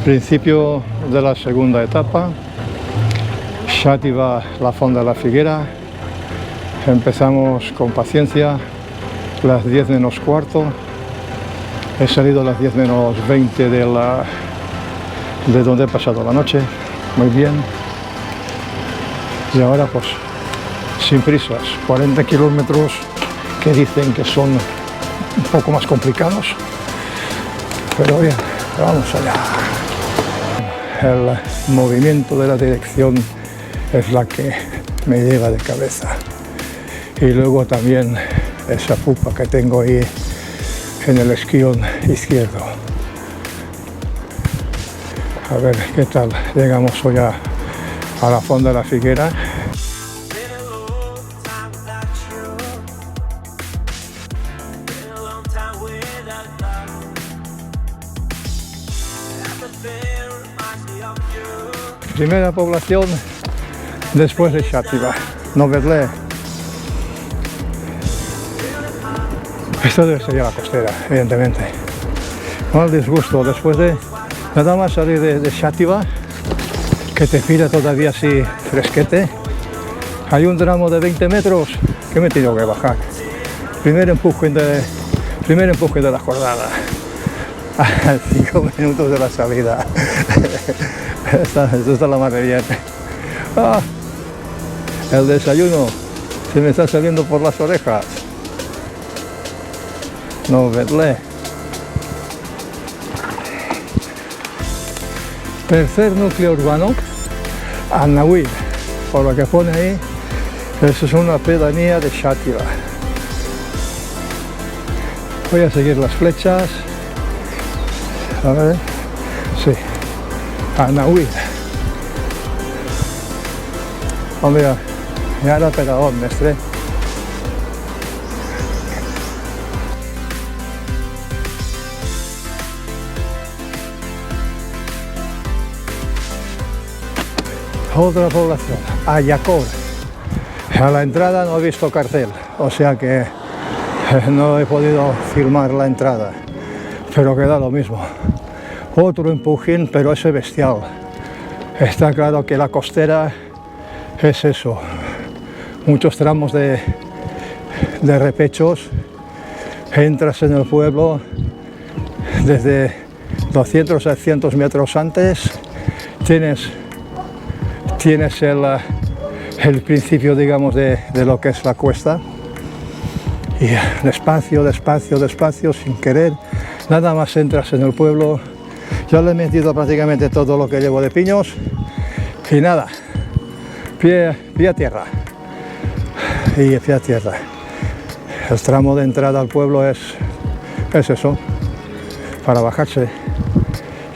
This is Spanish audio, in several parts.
Principio de la segunda etapa, Xàtiva, la Fonda de la Figuera. Empezamos con paciencia, las 10 menos cuarto. He salido a las 10 menos 20 de donde he pasado la noche, muy bien. Y ahora pues sin prisas, 40 kilómetros que dicen que son un poco más complicados, pero bien, vamos allá. El movimiento de la dirección es la que me lleva de cabeza, y luego también esa pupa que tengo ahí en el esquión izquierdo. A ver qué tal llegamos hoy a la Fonda de la Figuera. Primera población después de Xàtiva, Novetlè. Esto debe ser ya la costera, evidentemente. Mal disgusto, después de nada más salir de Xàtiva, que te pide todavía así fresquete. Hay un tramo de 20 metros que me he tenido que bajar. Primer empuje de la jornada. A 5 minutos de la salida. Esto está la mar de bien. El desayuno se me está saliendo por las orejas. Novetlè. Tercer núcleo urbano, Annauir, por lo que pone ahí. Eso es una pedanía de Xàtiva. Voy a seguir las flechas. A ver, sí, Annauir. Hombre, ya era pedagog, mestre. Otra población, Ayacor. A la entrada no he visto cartel, o sea que no he podido filmar la entrada, pero queda lo mismo. Otro empujín, pero ese bestial. Está claro que la costera es eso, muchos tramos de repechos. Entras en el pueblo desde 200 a 300 metros antes, tienes el principio, digamos, de lo que es la cuesta, y despacio, despacio, despacio, sin querer, nada más entras en el pueblo. Ya le he metido prácticamente todo lo que llevo de piños y nada, pie a tierra, y pie a tierra. El tramo de entrada al pueblo es eso, para bajarse.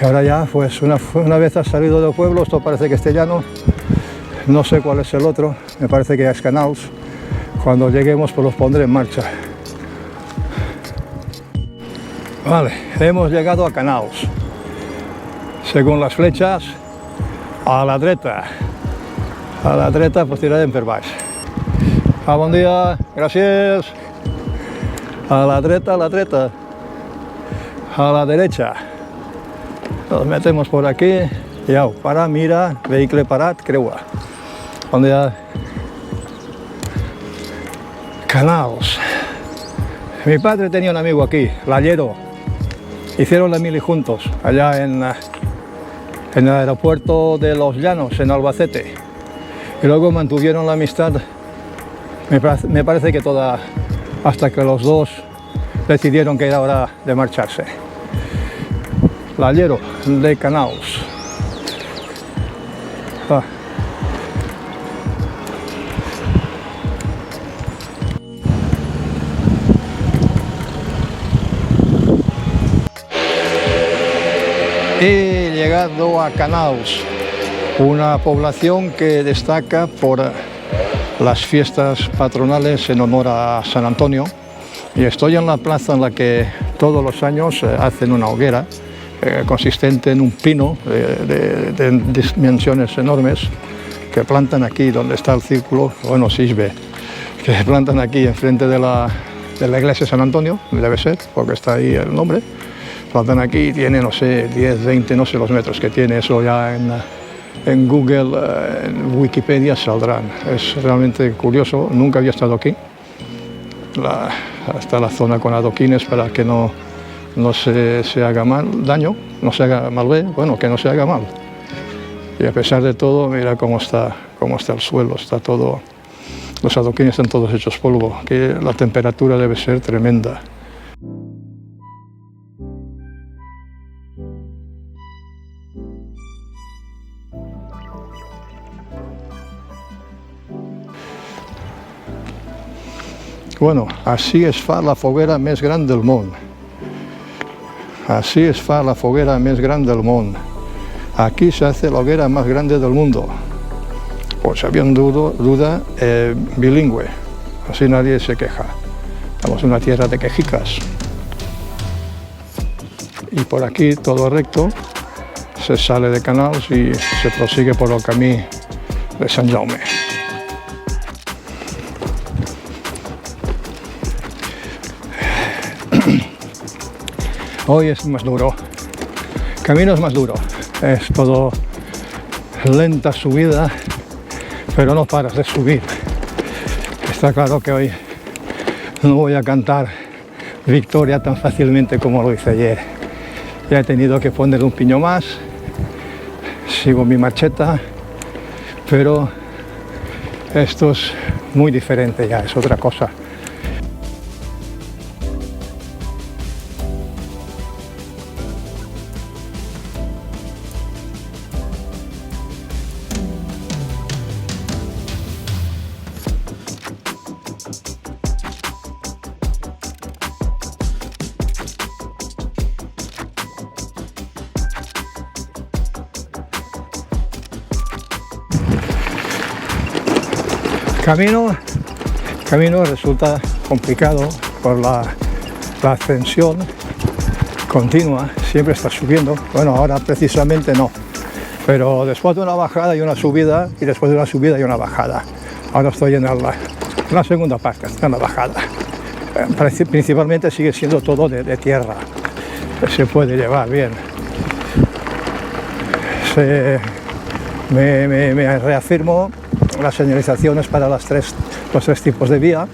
Y ahora ya, pues una vez has salido del pueblo, esto parece que esté llano, no sé cuál es el otro, me parece que ya es Canals. Cuando lleguemos pues los pondré en marcha. Vale, hemos llegado a Canals. Según las flechas, a la dreta. A la dreta pues tirarem per baix. Bon dia, gracias. A la dreta, a la dreta. A la derecha. Nos metemos por aquí y au, para, mira, vehicle parat, creua. Bon dia. Canals. Mi padre tenía un amigo aquí, Lallero. Hicieron la mili juntos, allá en el aeropuerto de Los Llanos, en Albacete. Y luego mantuvieron la amistad, me parece que toda, hasta que los dos decidieron que era hora de marcharse. Lallero de Canals. He llegado a Canals, una población que destaca por las fiestas patronales en honor a San Antonio, y estoy en la plaza en la que todos los años hacen una hoguera consistente en un pino de dimensiones enormes que plantan aquí donde está el círculo, bueno, Sisbe, que plantan aquí enfrente de la iglesia de San Antonio, debe ser, porque está ahí el nombre. Lo dan aquí, tiene, no sé, 10, 20, no sé los metros que tiene, eso ya en Google, en Wikipedia saldrán. Es realmente curioso, nunca había estado aquí. Está la zona con adoquines para que no se haga daño, no se haga malvé, bueno, que no se haga mal. Y a pesar de todo, mira cómo está el suelo, está todo, los adoquines están todos hechos polvo, que la temperatura debe ser tremenda. Bueno, així es fa la foguera més gran del món. Así es fa la foguera más grande del mundo. Aquí se hace la hoguera más grande del mundo. Pues había duda bilingüe, así nadie se queja. Estamos en una tierra de quejicas. Y por aquí todo recto, se sale de Canals y se prosigue por el camí de Sant Jaume. Hoy es más duro, el camino es más duro, es todo lenta subida, pero no paras de subir. Está claro que hoy no voy a cantar victoria tan fácilmente como lo hice ayer. Ya he tenido que poner un piño más, sigo mi marcheta, pero esto es muy diferente ya, es otra cosa. Camino resulta complicado por la ascensión continua, siempre está subiendo. Bueno, ahora precisamente no, pero después de una bajada hay una subida y después de una subida hay una bajada. Ahora estoy en la segunda parte, en la bajada. Principalmente sigue siendo todo de tierra, se puede llevar bien. Me reafirmo las señalizaciones para los tres tipos de vía.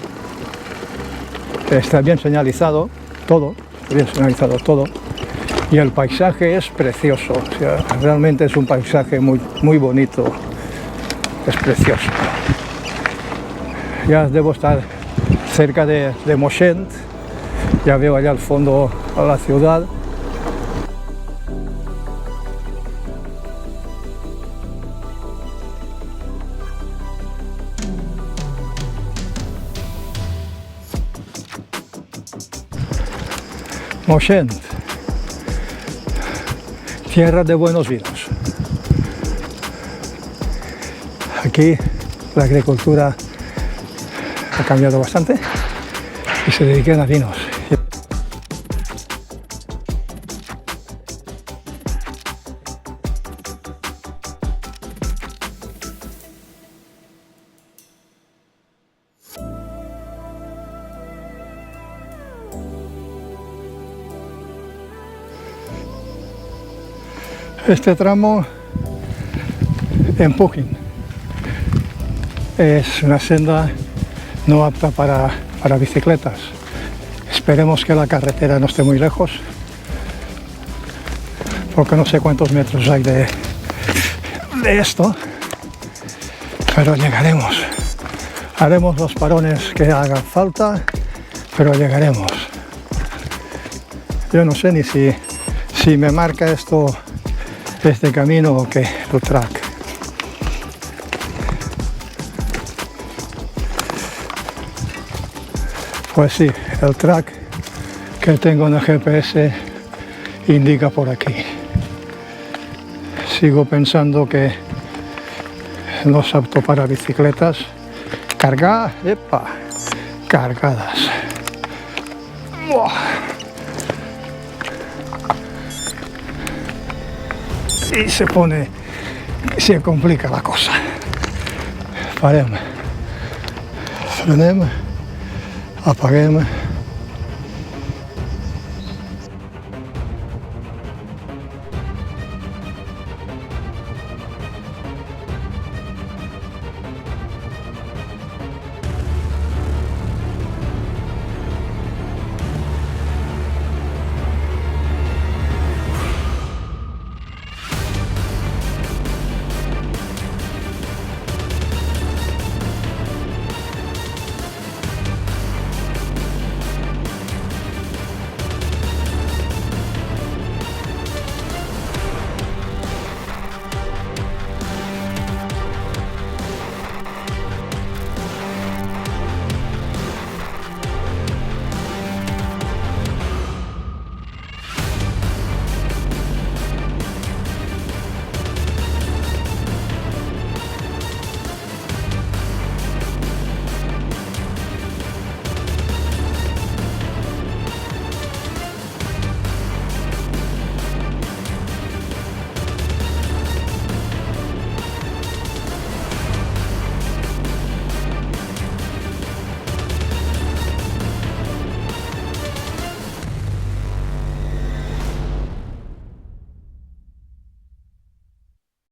Está bien señalizado todo, y el paisaje es precioso. O sea, realmente es un paisaje muy bonito, es precioso. Ya debo estar cerca de Moixent, ya veo allá al fondo a la ciudad. Moixent, tierra de buenos vinos. Aquí la agricultura ha cambiado bastante y se dedican a vinos. Este tramo en Pugin es una senda no apta para bicicletas. Esperemos que la carretera no esté muy lejos, porque no sé cuántos metros hay de esto, pero llegaremos. Haremos los parones que hagan falta, pero llegaremos. Yo no sé ni si me marca este camino o qué, el track. Pues sí, el track que tengo en el GPS indica por aquí. Sigo pensando que no es apto para bicicletas cargadas. ¡Buah! Y se complica la cosa. Frenem, apaguem.